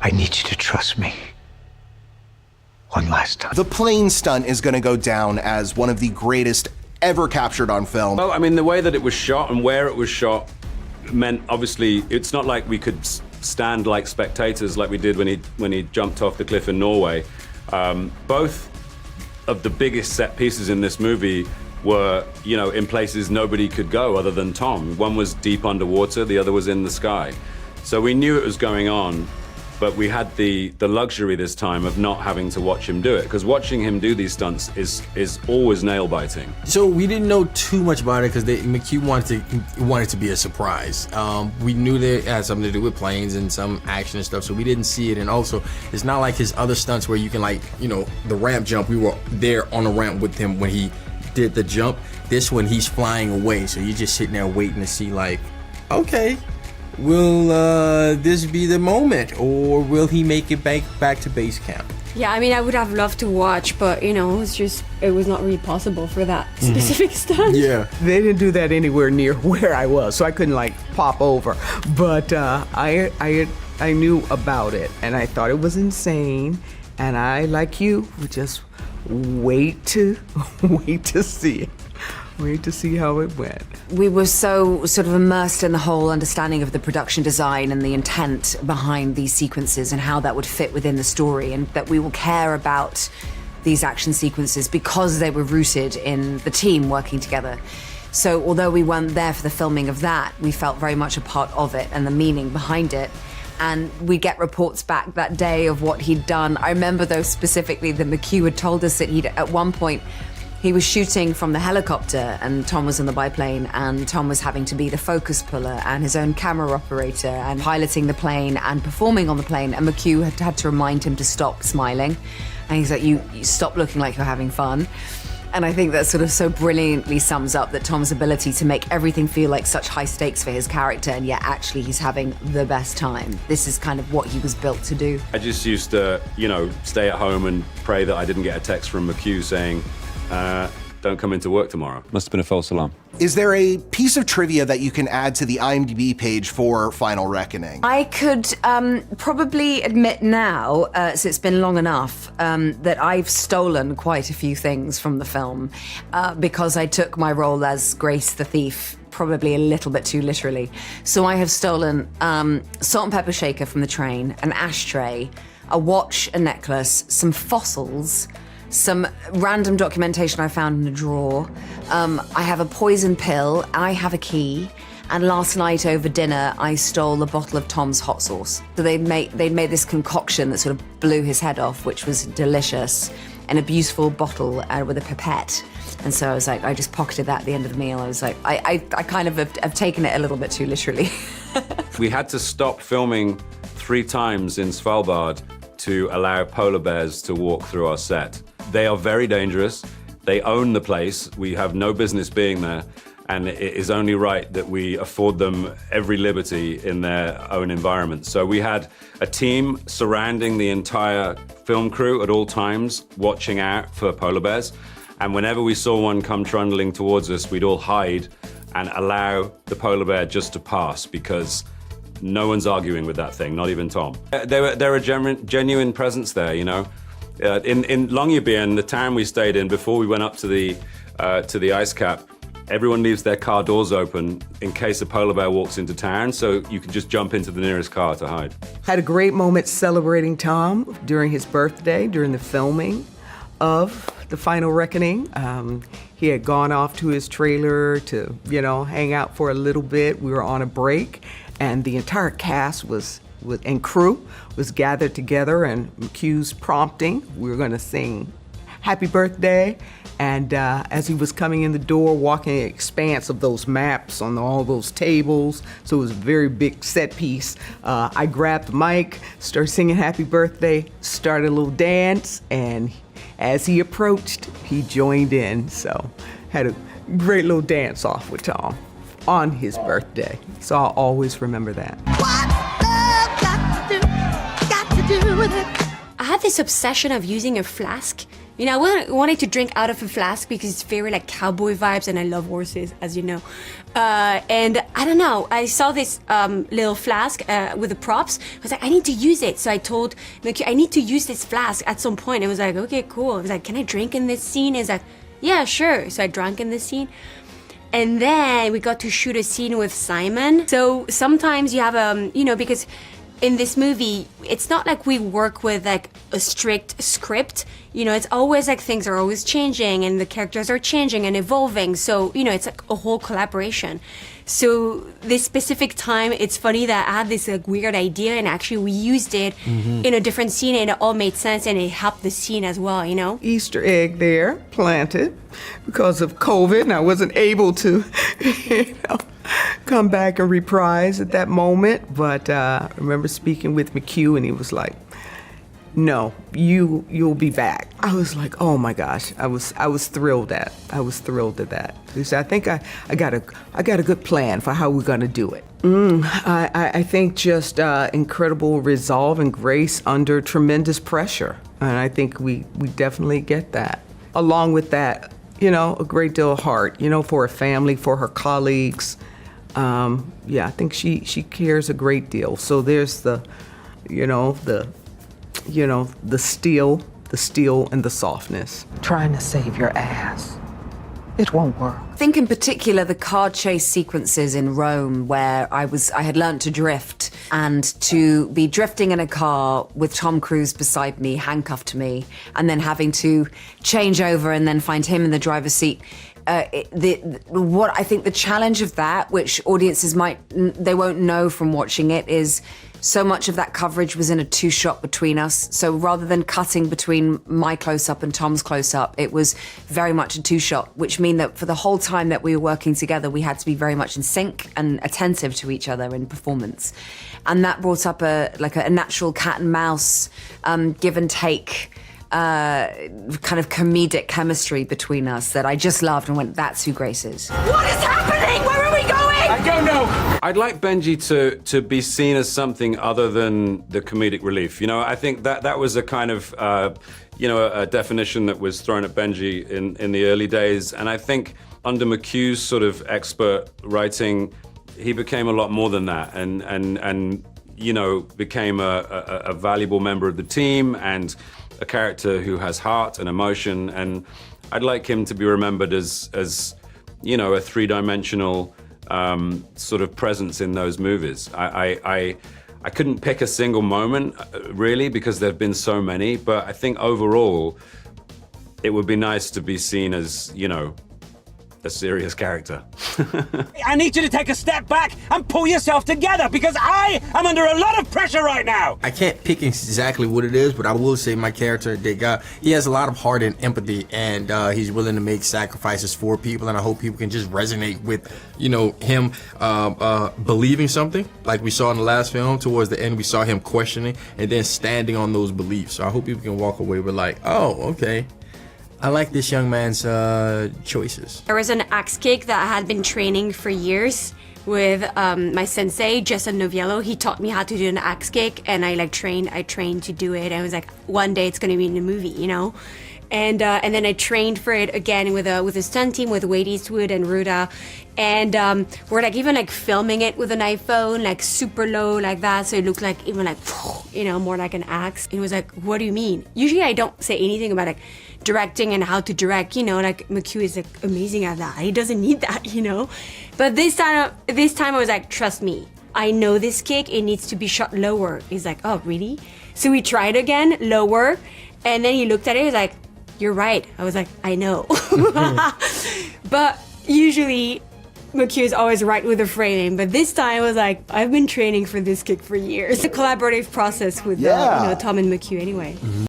I need you to trust me. One last time. The plane stunt is going to go down as one of the greatest ever captured on film. Well, I mean, the way that it was shot and where it was shot meant, obviously, it's not like we could stand like spectators like we did when he jumped off the cliff in Norway. Both of the biggest set pieces in this movie were, you know, in places nobody could go other than Tom. One was deep underwater, the other was in the sky. So we knew it was going on, but we had the luxury this time of not having to watch him do it, because watching him do these stunts is always nail-biting. So we didn't know too much about it because McHugh wanted to be a surprise. We knew that it had something to do with planes and some action and stuff, so we didn't see it. And also, it's not like his other stunts where you can, like, you know, the ramp jump. We were there on the ramp with him when he did the jump. This one, he's flying away, so you're just sitting there waiting to see, like, okay, will this be the moment, or will he make it back to base camp? Yeah, I mean, I would have loved to watch, but, you know, it was not really possible for that specific stunt. Yeah. They didn't do that anywhere near where I was, so I couldn't, like, pop over. But I knew about it, and I thought it was insane, and I, like you, would just wait to see it. Wait to see how it went. We were so sort of immersed in the whole understanding of the production design and the intent behind these sequences and how that would fit within the story, and that we will care about these action sequences because they were rooted in the team working together. So although we weren't there for the filming of that, we felt very much a part of it and the meaning behind it. And we get reports back that day of what he'd done. I remember, though, specifically that McHugh had told us that at one point, he was shooting from the helicopter and Tom was in the biplane, and Tom was having to be the focus puller and his own camera operator and piloting the plane and performing on the plane. And McHugh had to remind him to stop smiling. And he's like, you stop looking like you're having fun. And I think that sort of so brilliantly sums up that Tom's ability to make everything feel like such high stakes for his character, and yet actually he's having the best time. This is kind of what he was built to do. I just used to, you know, stay at home and pray that I didn't get a text from McHugh saying, don't come into work tomorrow. Must have been a false alarm. Is there a piece of trivia that you can add to the IMDb page for Final Reckoning? I could probably admit now, so it's been long enough, that I've stolen quite a few things from the film because I took my role as Grace the Thief probably a little bit too literally. So I have stolen salt and pepper shaker from the train, an ashtray, a watch, a necklace, some fossils, some random documentation I found in a drawer. I have a poison pill, I have a key, and last night over dinner I stole a bottle of Tom's hot sauce. So they'd made this concoction that sort of blew his head off, which was delicious, in a beautiful bottle with a pipette. And so I was like, I just pocketed that at the end of the meal. I was like, I kind of have taken it a little bit too literally. We had to stop filming 3 times in Svalbard to allow polar bears to walk through our set. They are very dangerous. They own the place. We have no business being there. And it is only right that we afford them every liberty in their own environment. So we had a team surrounding the entire film crew at all times, watching out for polar bears. And whenever we saw one come trundling towards us, we'd all hide and allow the polar bear just to pass, because no one's arguing with that thing, not even Tom. They're a genuine presence there, you know. In Longyearbyen, the town we stayed in before we went up to the ice cap, everyone leaves their car doors open in case a polar bear walks into town, so you can just jump into the nearest car to hide. Had a great moment celebrating Tom during his birthday, during the filming of The Final Reckoning. He had gone off to his trailer to, you know, hang out for a little bit. We were on a break, and the entire cast and crew was gathered together, and McHugh's prompting, we were gonna sing Happy Birthday. And as he was coming in the door, walking the expanse of those maps on all those tables, so it was a very big set piece, I grabbed the mic, started singing Happy Birthday, started a little dance, and as he approached, he joined in. So had a great little dance off with Tom on his birthday. So I'll always remember that. I had this obsession of using a flask You know, I wanted to drink out of a flask because it's very like cowboy vibes, and I love horses, as you know. And I don't know, I saw this little flask with the props. I was like, I need to use it. So I told McHugh, I need to use this flask at some point. It was like, okay, cool. I was like, can I drink in this scene? He's like, yeah, sure. So I drank in this scene. And then we got to shoot a scene with Simon. So sometimes you have, you know, because in this movie, it's not like we work with like a strict script. You know, it's always like things are always changing and the characters are changing and evolving. So, you know, it's like a whole collaboration. So this specific time, it's funny that I had this like weird idea and actually we used it in a different scene and it all made sense and it helped the scene as well, you know? Easter egg there planted because of COVID, and I wasn't able to, you know, come back and reprise at that moment. But I remember speaking with McHugh, and he was like, "No, you'll be back." I was like, "Oh my gosh!" I was thrilled at that. He said, "I think I got a good plan for how we're gonna do it." I think just incredible resolve and grace under tremendous pressure, and I think we definitely get that. Along with that, you know, a great deal of heart, you know, for her family, for her colleagues. Yeah, I think she cares a great deal. So there's the steel and the softness. Trying to save your ass. It won't work. I think in particular the car chase sequences in Rome where I had learnt to drift, and to be drifting in a car with Tom Cruise beside me, handcuffed to me, and then having to change over and then find him in the driver's seat. What I think the challenge of that, which audiences they won't know from watching it, is so much of that coverage was in a two-shot between us. So rather than cutting between my close-up and Tom's close-up, it was very much a two-shot, which mean that for the whole time that we were working together, we had to be very much in sync and attentive to each other in performance. And that brought up a natural cat and mouse, give and take, kind of comedic chemistry between us that I just loved and went, that's who Grace is. What is happening? Where are we going? I don't know. I'd like Benji to be seen as something other than the comedic relief. You know, I think that was a kind of, a definition that was thrown at Benji in the early days. And I think under McHugh's sort of expert writing, he became a lot more than that and you know, became a valuable member of the team and a character who has heart and emotion. And I'd like him to be remembered as you know, a three-dimensional sort of presence in those movies. I couldn't pick a single moment, really, because there have been so many, but I think overall, it would be nice to be seen as, you know, a serious character. I need you to take a step back and pull yourself together because I am under a lot of pressure right now. I can't pick exactly what it is, but I will say my character, he has a lot of heart and empathy, and he's willing to make sacrifices for people, and I hope people can just resonate with, you know, him believing something, like we saw in the last film. Towards the end, we saw him questioning and then standing on those beliefs. So I hope people can walk away with like, oh, okay, I like this young man's choices. There was an axe kick that I had been training for years with my sensei, Jason Noviello. He taught me how to do an axe kick, and I trained to do it. I was like, one day it's gonna be in the movie, you know? And then I trained for it again with a stunt team with Wade Eastwood and Ruda. And we're like even like filming it with an iPhone, like super low like that. So it looked like even like, you know, more like an axe. And it was like, what do you mean? Usually I don't say anything about like directing and how to direct, you know, like McHugh is like amazing at that. He doesn't need that, you know? But this time I was like, trust me, I know this kick, it needs to be shot lower. He's like, oh, really? So we tried again, lower. And then he looked at it, he was like, you're right. I was like, I know. But usually McHugh is always right with the framing. But this time I was like, I've been training for this kick for years. It's a collaborative process with Tom and McHugh anyway.